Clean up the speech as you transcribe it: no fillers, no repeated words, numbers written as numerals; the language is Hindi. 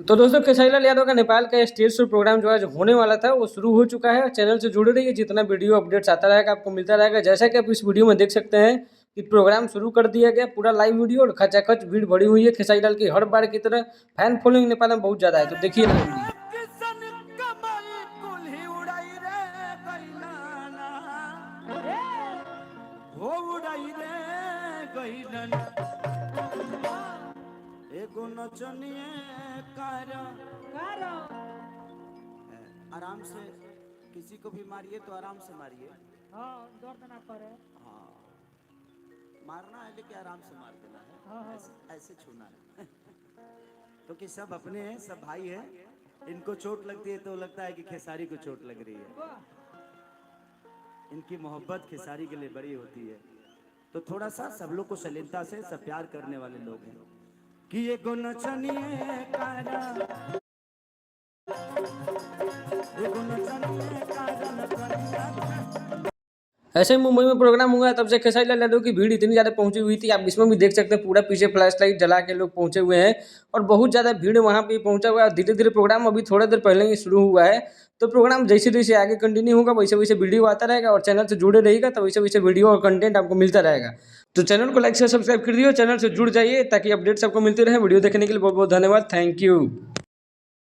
तो दोस्तों खेसारी लाल यादव का नेपाल का स्टेज शो प्रोग्राम जो आज होने वाला था वो शुरू हो चुका है। चैनल से जुड़े रहिए, जितना वीडियो अपडेट्स आता रहेगा आपको मिलता रहेगा। जैसा कि आप इस वीडियो में देख सकते हैं कि प्रोग्राम शुरू कर दिया गया, पूरा लाइव वीडियो और खचाखच भीड़ भरी हुई है खेसारी लाल की हर बार की तरह। फैन फॉलोइंग नेपाल में बहुत ज़्यादा है, तो देखिए लाइव वीडियो। आराम से किसी को भी मारिए तो आराम से मारिए। हाँ, दर्द ना करे। हाँ, मारना है लेकिन आराम से मार देना है। हाँ। ऐसे छूना है क्योंकि सब अपने हैं, सब भाई हैं। इनको चोट लगती है तो लगता है कि खेसारी को चोट लग रही है। इनकी मोहब्बत खेसारी के लिए बड़ी होती है। तो थोड़ा सा सब लोग को सलीलता से, सब प्यार करने वाले लोग हैं कि ये गुण चनिए कारा, ये गुण चनिए कारा न कनिया। ऐसे ही मुंबई में प्रोग्राम हुआ तब से खेसारी लाल यादव की भीड़ इतनी ज़्यादा पहुंची हुई थी, आप इसमें भी देख सकते हैं पूरा पीछे फ्लैश लाइट जला के लोग पहुंचे हुए हैं और बहुत ज़्यादा भीड़ वहां पे पहुंचा हुआ है। धीरे धीरे प्रोग्राम अभी थोड़ा देर पहले ही शुरू हुआ है, तो प्रोग्राम जैसे जैसे आगे कंटिन्यू होगा वैसे वैसे वीडियो आता रहेगा और चैनल से जुड़े रहेगा तो वैसे वैसे वीडियो और कंटेंट आपको मिलता रहेगा। तो चैनल को लाइक से सब्सक्राइब कर दियो, चैनल से जुड़ जाइए ताकि अपडेट्स आपको मिलते रहे। वीडियो देखने के लिए बहुत बहुत धन्यवाद, थैंक यू।